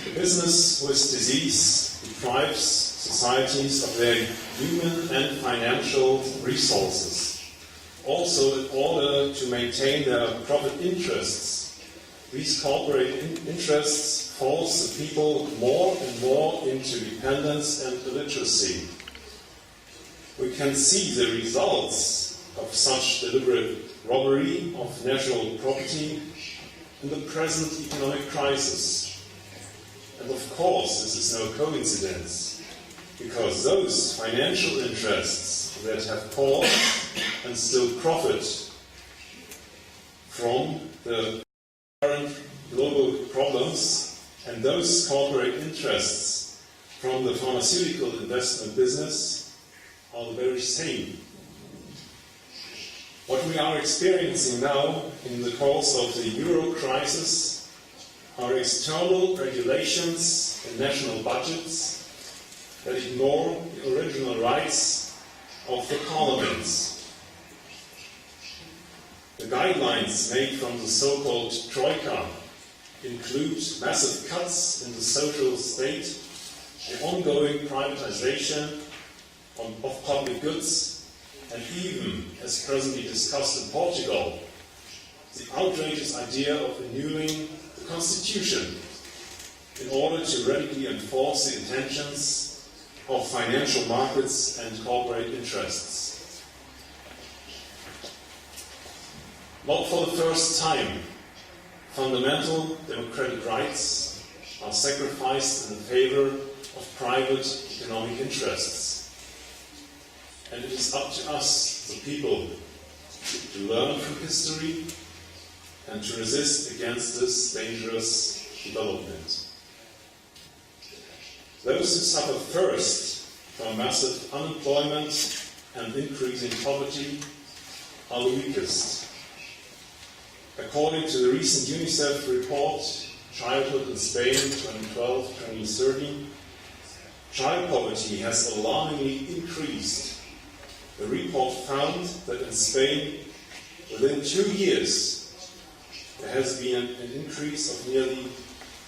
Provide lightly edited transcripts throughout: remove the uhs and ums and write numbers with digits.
The business with disease deprives societies of their human and financial resources. Also, in order to maintain their profit interests, these corporate interests force the people more and more into dependence and illiteracy. We can see the results of such deliberate robbery of national property in the present economic crisis. And of course, this is no coincidence, because those financial interests that have caused and still profit from the current global problems, and those corporate interests from the pharmaceutical investment business are the very same. What we are experiencing now in the course of the euro crisis are external regulations in national budgets that ignore the original rights of the parliaments. The guidelines made from the so-called Troika include massive cuts in the social state, the ongoing privatization of public goods, and even, as presently discussed in Portugal, the outrageous idea of annulling the constitution in order to radically enforce the intentions of financial markets and corporate interests. Not for the first time, fundamental democratic rights are sacrificed in the favor of private economic interests. And it is up to us, the people, to learn from history and to resist against this dangerous development. Those who suffer first from massive unemployment and increasing poverty are the weakest. According to the recent UNICEF report, Childhood in Spain 2012-2013, child poverty has alarmingly increased. The report found that in Spain, within 2 years, there has been an increase of nearly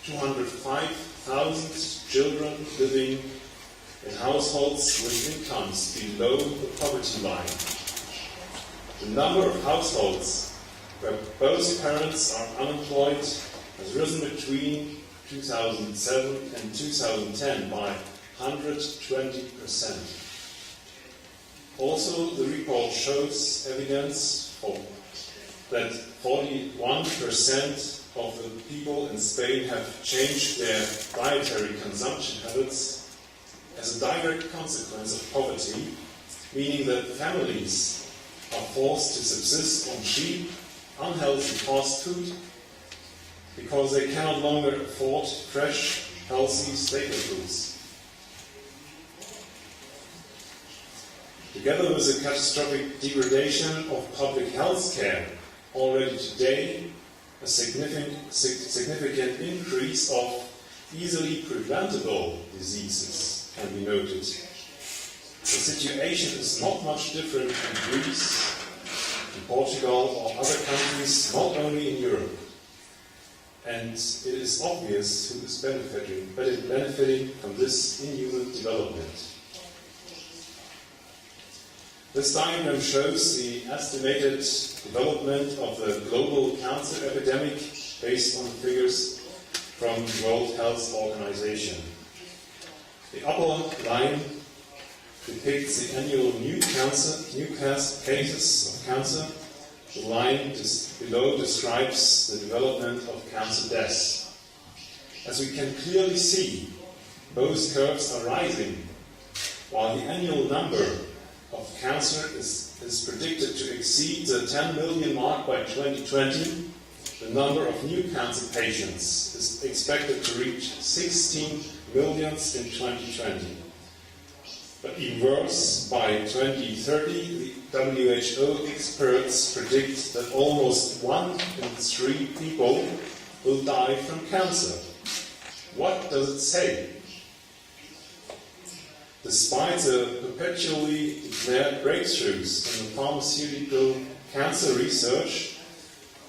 205,000 children living in households with incomes below the poverty line. The number of households where both parents are unemployed has risen between 2007 and 2010 by 120%. Also, the report shows evidence that 41% of the people in Spain have changed their dietary consumption habits as a direct consequence of poverty, meaning that families are forced to subsist on cheap, unhealthy fast food because they cannot longer afford fresh, healthy staple foods. Together with the catastrophic degradation of public health care, already today a significant increase of easily preventable diseases can be noted. The situation is not much different in Greece, in Portugal or other countries, not only in Europe. And it is obvious who is benefiting from this inhuman development. This diagram shows the estimated development of the global cancer epidemic based on the figures from the World Health Organization. The upper line depicts the annual new cases of cancer. The line below describes the development of cancer deaths. As we can clearly see, both curves are rising, while the annual number of cancer is predicted to exceed the 10 million mark by 2020. The number of new cancer patients is expected to reach 16 million in 2020. But even worse, by 2030, the WHO experts predict that almost 1 in 3 people will die from cancer. What does it say? Despite the perpetually declared breakthroughs in the pharmaceutical cancer research,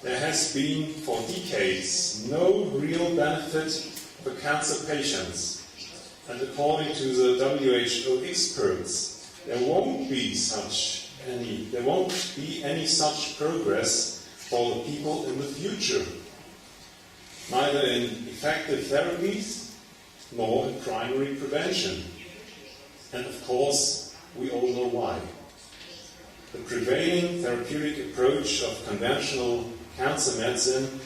there has been for decades no real benefit for cancer patients. And according to the WHO experts, there won't be any such progress for the people in the future, neither in effective therapies nor in primary prevention. And of course, we all know why. The prevailing therapeutic approach of conventional cancer medicine,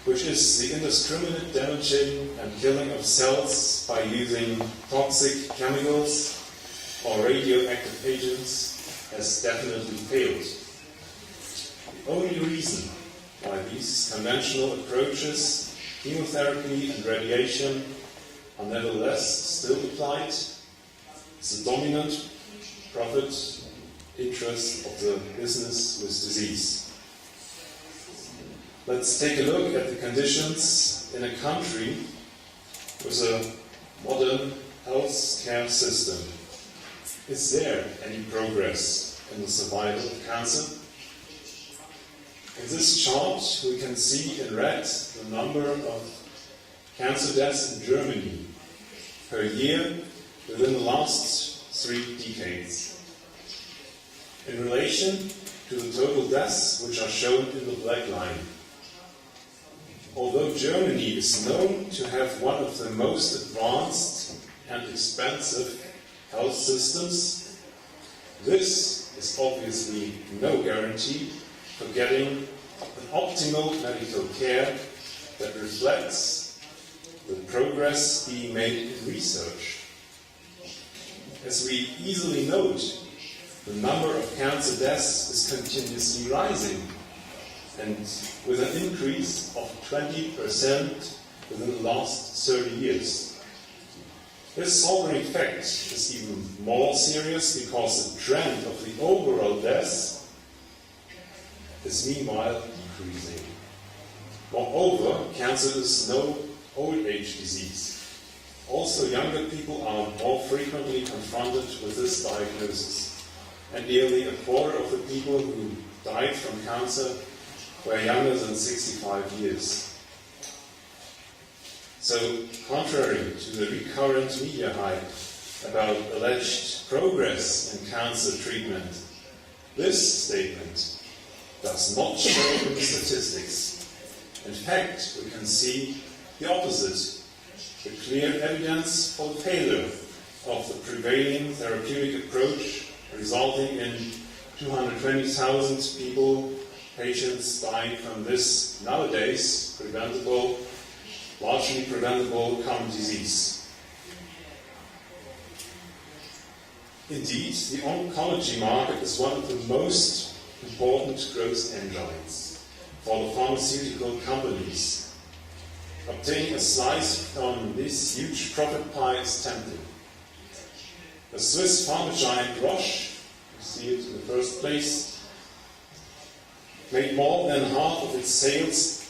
which is the indiscriminate damaging and killing of cells by using toxic chemicals or radioactive agents, has definitely failed. The only reason why these conventional approaches, chemotherapy and radiation, are nevertheless still applied is the dominant profit interest of the business with disease. Let's take a look at the conditions in a country with a modern health care system. Is there any progress in the survival of cancer? In this chart, we can see in red the number of cancer deaths in Germany per year within the last 3 decades. In relation to the total deaths, which are shown in the black line. Although Germany is known to have one of the most advanced and expensive health systems, this is obviously no guarantee for getting an optimal medical care that reflects the progress being made in research. As we easily note, the number of cancer deaths is continuously rising, and with an increase of 20% within the last 30 years. This sobering fact is even more serious because the trend of the overall deaths is meanwhile decreasing. Moreover, cancer is no old age disease. Also, younger people are more frequently confronted with this diagnosis, and nearly a quarter of the people who died from cancer were younger than 65 years. So, contrary to the recurrent media hype about alleged progress in cancer treatment, this statement does not show in the statistics. In fact, we can see the opposite, the clear evidence for the failure of the prevailing therapeutic approach, resulting in 220,000 patients dying from this nowadays largely preventable common disease. Indeed, the oncology market is one of the most important growth engines for the pharmaceutical companies. Obtaining a slice from this huge profit pie is tempting. The Swiss pharma giant Roche, you see it in the first place, made more than half of its sales,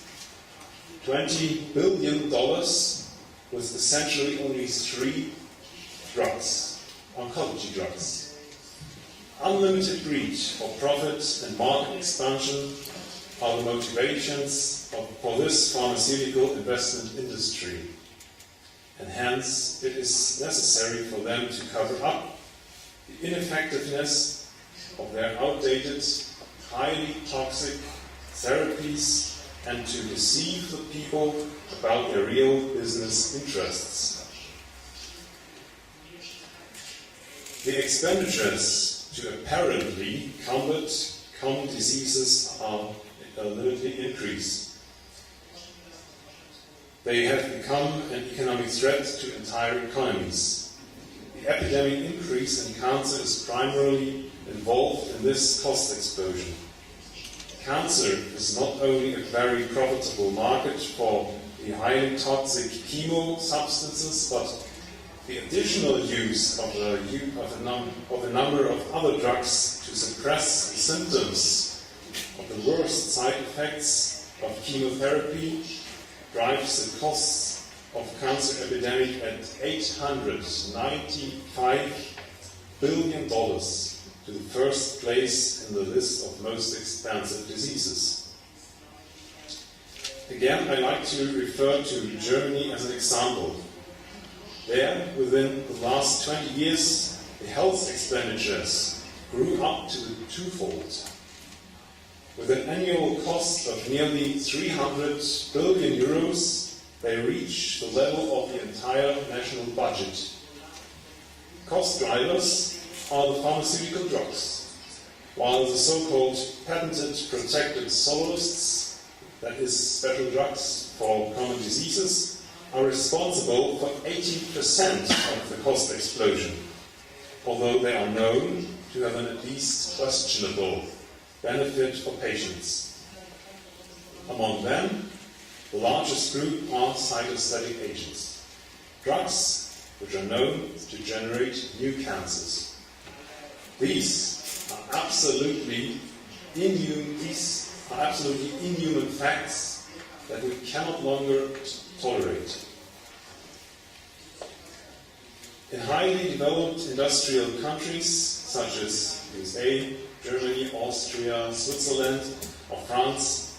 $20 billion, with essentially only 3 drugs, oncology drugs. Unlimited greed for profit and market expansion are the motivations for this pharmaceutical investment industry. And hence, it is necessary for them to cover up the ineffectiveness of their outdated, highly toxic therapies and to deceive the people about their real business interests. The expenditures to apparently combat common diseases are limited increase. They have become an economic threat to entire economies. The epidemic increase in cancer is primarily involved in this cost explosion. Cancer is not only a very profitable market for the highly toxic chemo substances, but the additional use of a number of other drugs to suppress the symptoms of the worst side effects of chemotherapy drives the costs of cancer epidemic at $895 billion to the first place in the list of most expensive diseases. Again, I like to refer to Germany as an example. There, within the last 20 years, the health expenditures grew up to the twofold. With an annual cost of nearly 300 billion euros, they reach the level of the entire national budget. Cost drivers are the pharmaceutical drugs, while the so-called patented protected soloists, that is, special drugs for common diseases, are responsible for 80% of the cost explosion, although they are known to have an at least questionable benefit for patients. Among them, the largest group are cytostatic agents, drugs which are known to generate new cancers. These are absolutely inhuman facts that we cannot longer tolerate. In highly developed industrial countries such as USA, Germany, Austria, Switzerland, or France,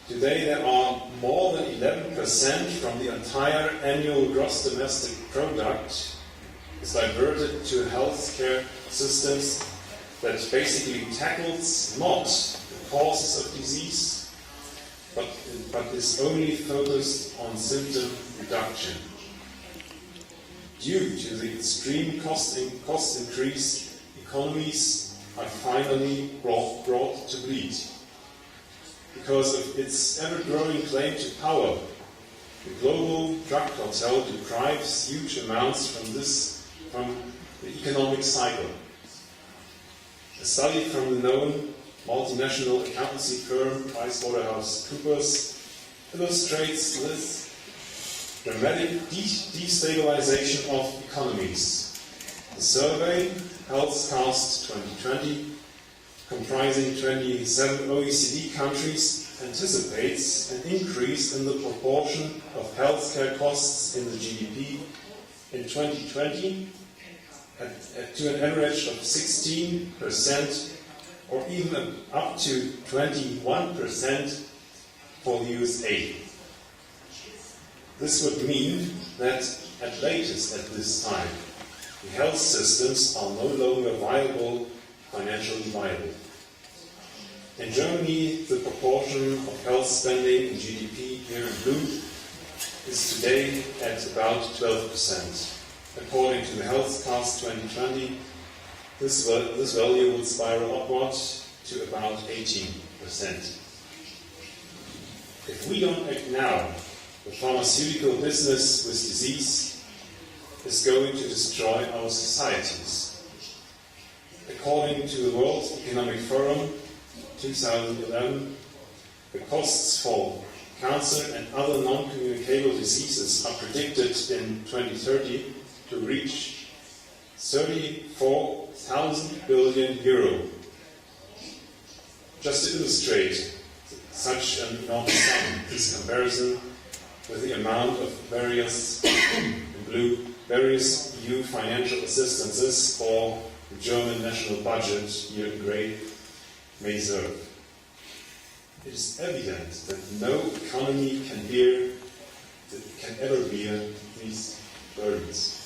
today there are more than 11% from the entire annual gross domestic product is diverted to healthcare systems that basically tackles not the causes of disease, but is only focused on symptom reduction. Due to the extreme cost increase, economies are finally brought to bleed. Because of its ever-growing claim to power, the global drug cartel deprives huge amounts from the economic cycle. A study from the known multinational accountancy firm PricewaterhouseCoopers illustrates this dramatic destabilization of economies. The survey, HealthCast 2020, comprising 27 OECD countries, anticipates an increase in the proportion of healthcare costs in the GDP in 2020 to an average of 16% or even up to 21% for the USA. This would mean that at latest at this time, the health systems are no longer financially viable. In Germany, the proportion of health spending in GDP here in blue is today at about 12%. According to the HealthCast 2020, this value would spiral upward to about 18%. If we don't act now, the pharmaceutical business with disease is going to destroy our societies. According to the World Economic Forum 2011, the costs for cancer and other non-communicable diseases are predicted in 2030 to reach 34,000 billion euro. Just to illustrate such an enormous sum, this comparison with the amount of various EU financial assistances for the German national budget, here in grey, may serve. It is evident that no economy can ever bear these burdens.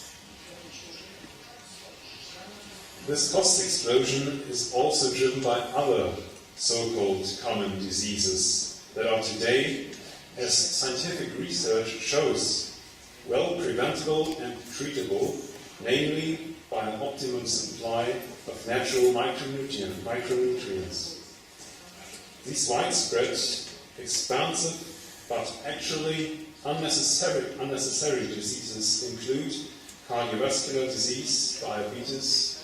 This cost explosion is also driven by other so-called common diseases that are today, as scientific research shows, well preventable and treatable, namely by an optimum supply of natural micronutrients. These widespread, expansive, but actually unnecessary diseases include cardiovascular disease, diabetes,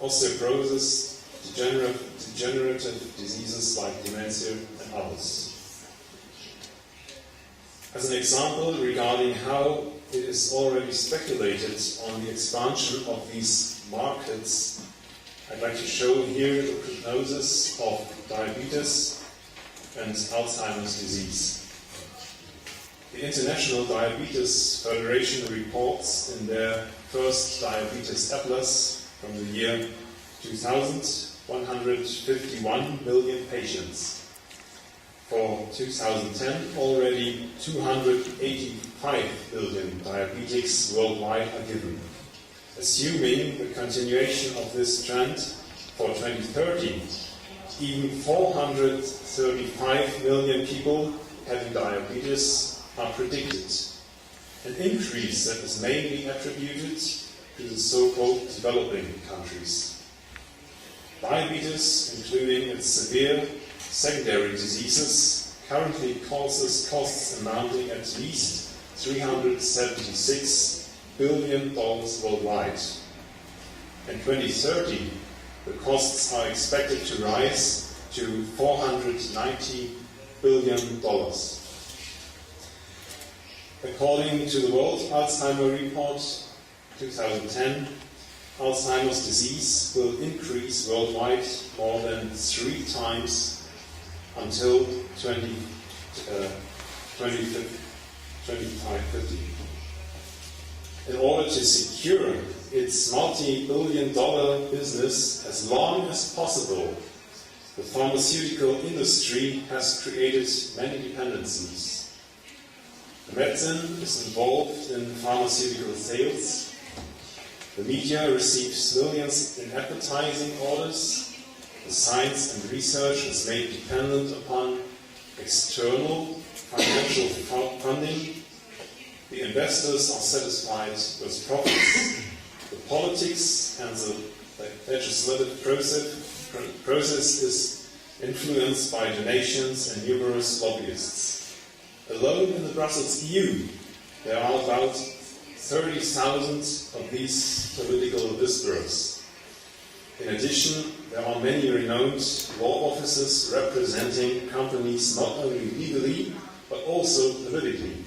osteoporosis, degenerative diseases like dementia, and others. As an example regarding how it is already speculated on the expansion of these markets, I'd like to show here the prognosis of diabetes and Alzheimer's disease. The International Diabetes Federation reports in their first Diabetes Atlas from the year 2000, 151 million patients. for 2010, already 285 billion diabetics worldwide are given. Assuming the continuation of this trend for 2030, even 435 million people having diabetes are predicted, an increase that is mainly attributed to the so-called developing countries. Diabetes, including its severe secondary diseases, currently causes costs amounting at least $376 billion worldwide. In 2030, the costs are expected to rise to $490 billion. According to the World Alzheimer Report 2010, Alzheimer's disease will increase worldwide more than 3 times until 2050. In order to secure its multi-billion-dollar business as long as possible, the pharmaceutical industry has created many dependencies. The medicine is involved in pharmaceutical sales. The media receives millions in advertising orders. The science and research is made dependent upon external financial funding. The investors are satisfied with profits. The politics and the legislative process is influenced by donations and numerous lobbyists. Alone in the Brussels EU, there are about 30,000 of these political whisperers. In addition, there are many renowned law offices representing companies not only legally, but also politically.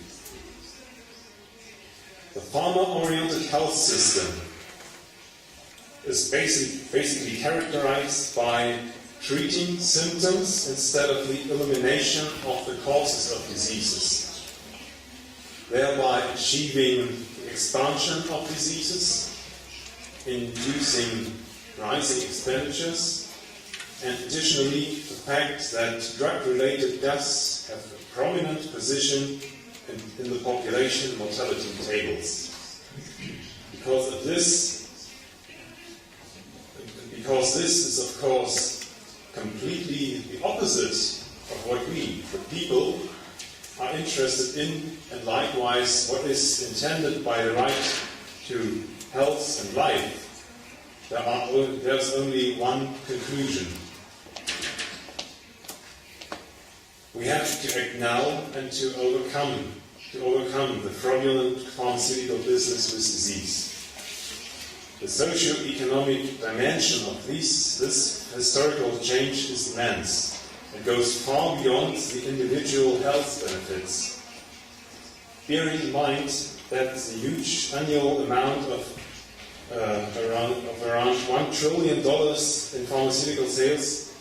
The pharma-oriented health system is basically characterized by treating symptoms instead of the elimination of the causes of diseases, thereby achieving the expansion of diseases, inducing rising expenditures, and additionally the fact that drug-related deaths have a prominent position in the population mortality tables. Because this is of course completely the opposite of what we, the people, are interested in, and likewise what is intended by the right to health and life. There's only one conclusion. We have to act now and to overcome the fraudulent pharmaceutical business with disease. The socio-economic dimension of this historical change is immense. It goes far beyond the individual health benefits. Bearing in mind that the huge annual amount of around $1 trillion in pharmaceutical sales,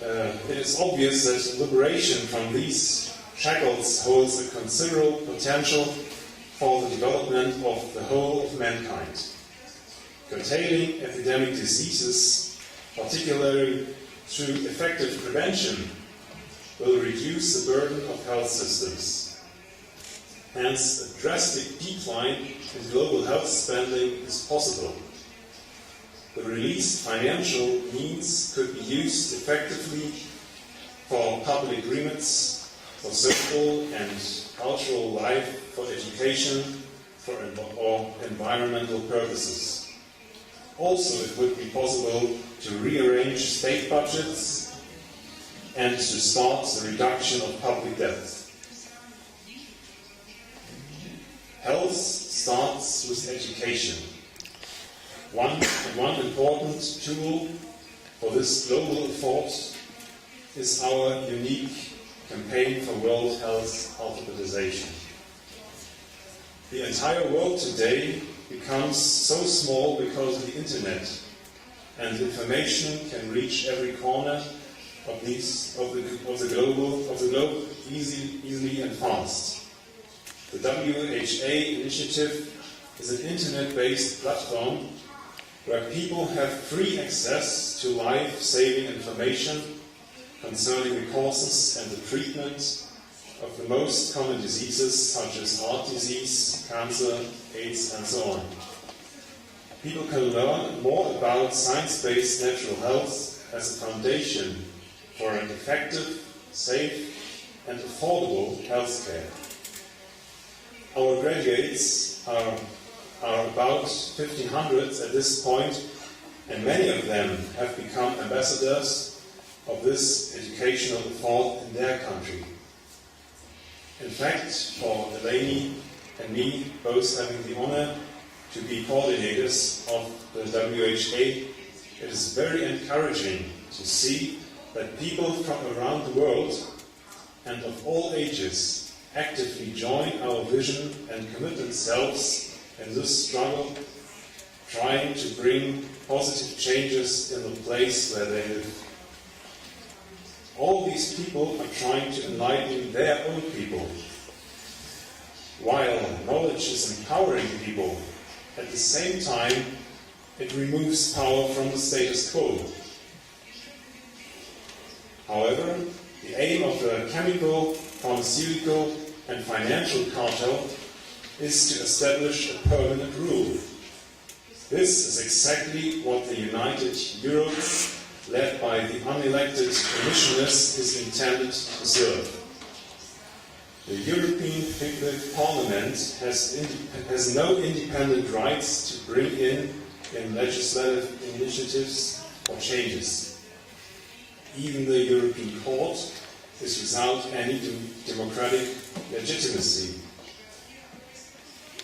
it is obvious that liberation from these shackles holds a considerable potential for the development of the whole of mankind. Curtailing epidemic diseases, particularly through effective prevention, will reduce the burden of health systems. Hence, a drastic decline in global health spending is possible. The released financial means could be used effectively for public agreements, for social and cultural life, for education, or environmental purposes. Also, it would be possible to rearrange state budgets and to start the reduction of public debt. Health starts with education. One important tool for this global effort is our unique campaign for World Health alphabetization. The entire world today becomes so small because of the internet, and information can reach every corner of the globe easily and fast. The WHA initiative is an internet-based platform where people have free access to life-saving information concerning the causes and the treatment of the most common diseases such as heart disease, cancer, AIDS, and so on. People can learn more about science-based natural health as a foundation for an effective, safe, and affordable healthcare. Our graduates are about 1,500 at this point, and many of them have become ambassadors of this educational effort in their country. In fact, for Eleni and me, both having the honor to be coordinators of the WHA, it is very encouraging to see that people from around the world and of all ages actively join our vision and commit themselves in this struggle, trying to bring positive changes in the place where they live. All these people are trying to enlighten their own people. While knowledge is empowering people, at the same time it removes power from the status quo. However, the aim of the chemical, pharmaceutical, and financial cartel is to establish a permanent rule. This is exactly what the United Europe, led by the unelected commissioners, is intended to serve. The European Parliament has no independent rights to bring in legislative initiatives or changes. Even the European Court is without any democratic legitimacy.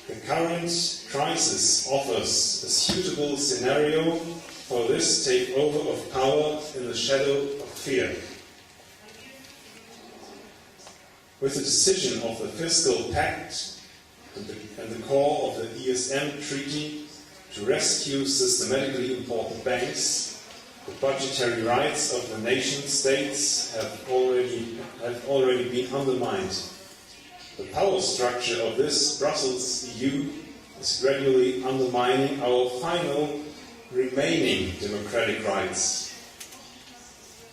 The current crisis offers a suitable scenario for this takeover of power in the shadow of fear. With the decision of the Fiscal Pact and the core of the ESM Treaty to rescue systematically important banks, the budgetary rights of the nation-states have already been undermined. The power structure of this Brussels EU is gradually undermining our final remaining democratic rights.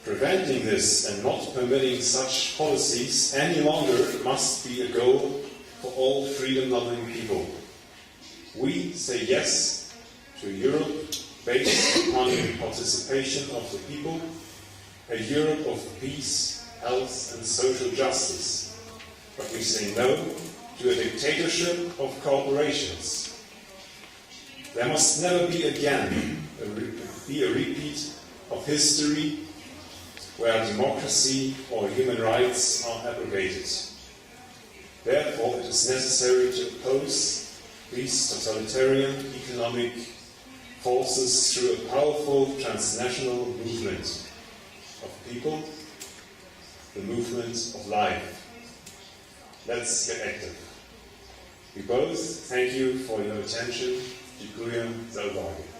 Preventing this and not permitting such policies any longer must be a goal for all freedom-loving people. We say yes to Europe based upon the participation of the people, a Europe of peace, health and social justice. But we say no to a dictatorship of corporations. There must never be again a repeat of history where democracy or human rights are abrogated. Therefore, it is necessary to oppose these totalitarian economic forces through a powerful transnational movement of people, the movement of life. Let's get active. We both thank you for your attention. Dziękuję za uwagę.